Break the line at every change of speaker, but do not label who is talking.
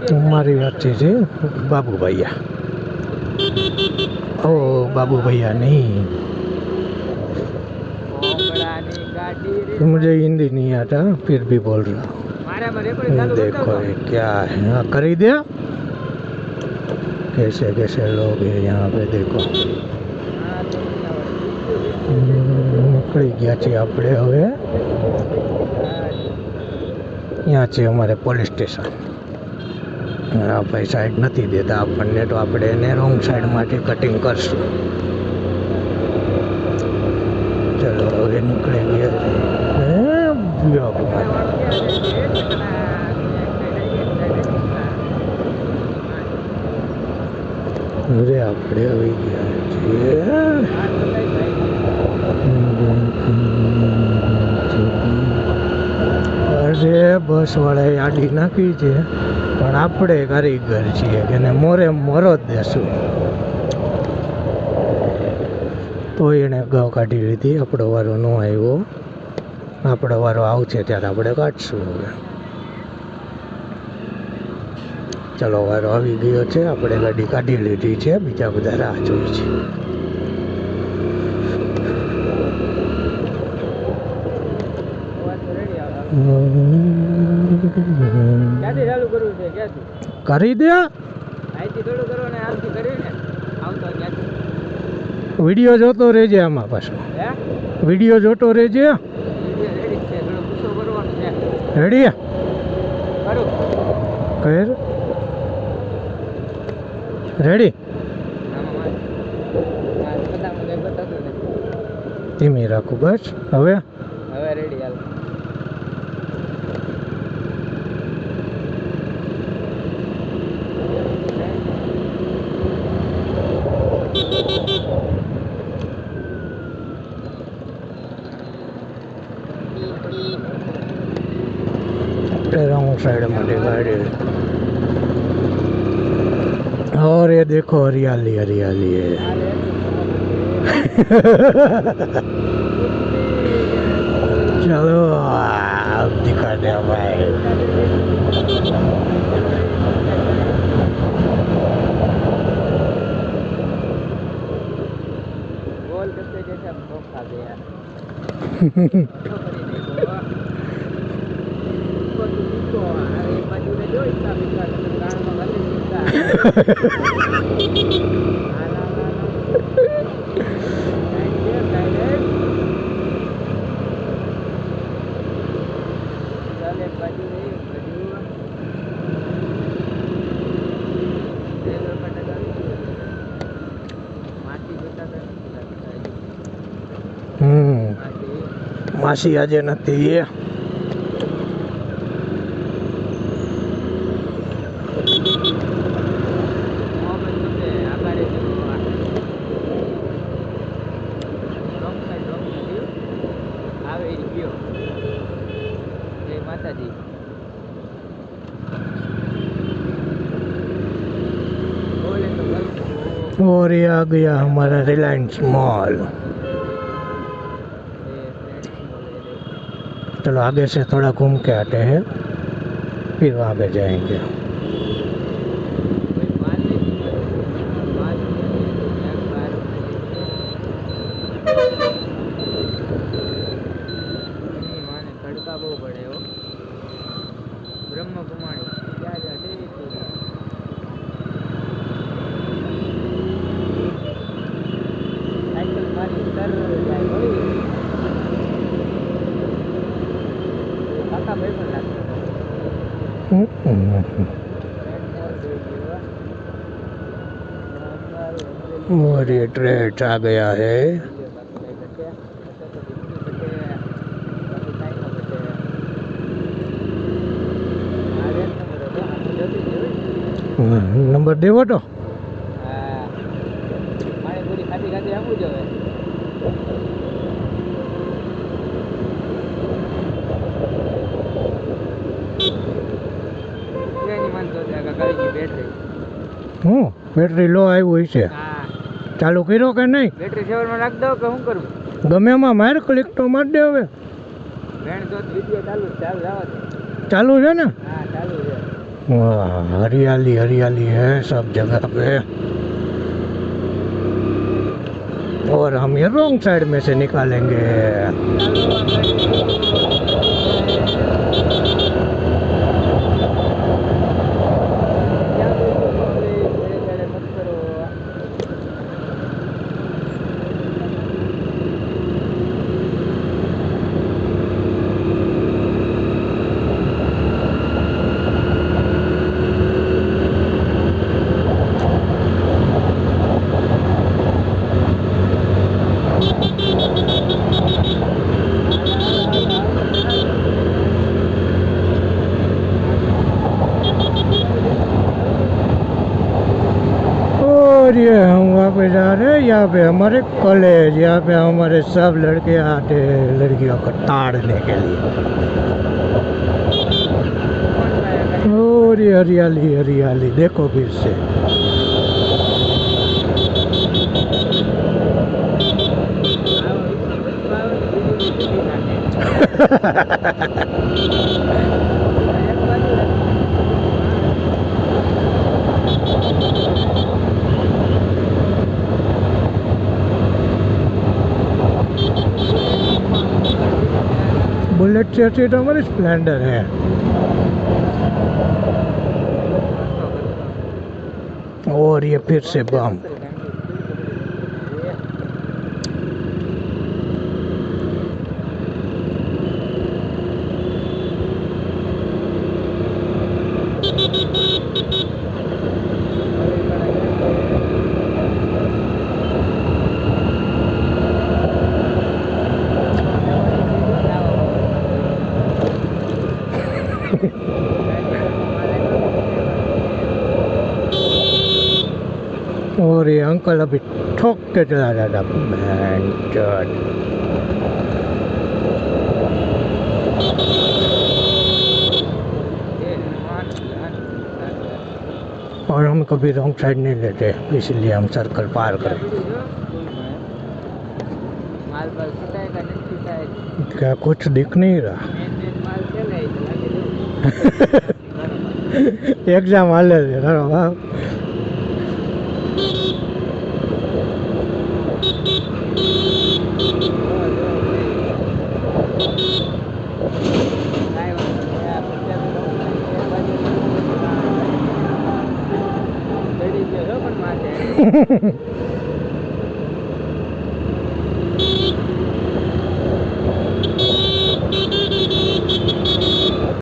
तुम्हारी बात છે बाबू भैया ओ बाबू भैया नहीं मुझे हिंदी नहीं आता फिर भी बोल रहा हूँ देखो ये क्या है हाँ कर दिया कैसे कैसे लोग हैं यहाँ पे देखो નીકળી ગયા છીએ આપણે હવે यहाँ છે અમારે પોલીસ સ્ટેશન હા ભાઈ સાઈડ નથી દેતા આપણને તો આપણે એને રોંગ સાઈડમાંથી કટિંગ કરશું ચલો હવે નીકળી ગયા અરે આપણે આવી ગયા છીએ અરે બસ વાળાએ આડી નાખી છે પણ આપણે કારીગર છીએ કે ને મોરે મોરો જ દેશું તો એણે અગાઉ કાઢી લીધી આપણો વારો ન આવ્યો આપણો વારો આવશે ત્યારે આપણે કાઢશું હવે ચલો વારો આવી ગયો છે આપણે ગાડી કાઢી લીધી છે બીજા બધા રાહ જોઈ છે કરી દે વિડીયો જોતો રહેજે આમાં પાછો વિડીયો જોતો રહેજે રેડી કર રેડી ધીમી રાખું બસ હવે
રેડી હાલ
रॉन्ग साइड में गाड़ी और ये देखो हरियाली हरियाली है चलो आप दिखा दे भाई
गोल करते जैसे हम खा गया
मासी आज नहीं और ये आ गया हमारा रिलायंस मॉल चलो आगे से थोड़ा घूम के आते हैं फिर वहाँ पे जाएंगे और ये ट्रेड आ गया है नंबर देवो तो બેટરી લો આવ્યું છે ચાલુ કર્યો કે નહીં
બેટરી 7 માં નાખ દો કે શું કરું
ગમે એમાં માર ક્લિક તો માર દે હવે
વેણ તો વિડિયો ચાલુ જવા દે
ચાલુ છે ને
હા ચાલુ છે
वाह, हरियाली हरियाली है सब जगह पे। और हम ये रॉन्ग साइड में से निकालेंगे। और ये हम वहाँ पे जा रहे हैं, यहाँ पे हमारे कॉलेज, यहाँ पे हमारे सब लड़के आते हैं लड़कियों को ताड़ने के लिए। और ये हरियाली हरियाली देखो फिर से। बुलेट से अच्छी तो हमारी स्प्लेंडर है। और ये फिर से बम। और ये अंकल अभी ठोक के चला जाता और हम कभी रॉन्ग साइड नहीं लेते, इसलिए हम सर्कल पार करें।
माल पर सीधा है नहीं सीधा है
क्या कुछ दिख नहीं रहा।
माल चले लगे
एग्जाम हाले છે તારો બાપ।
પણ માથે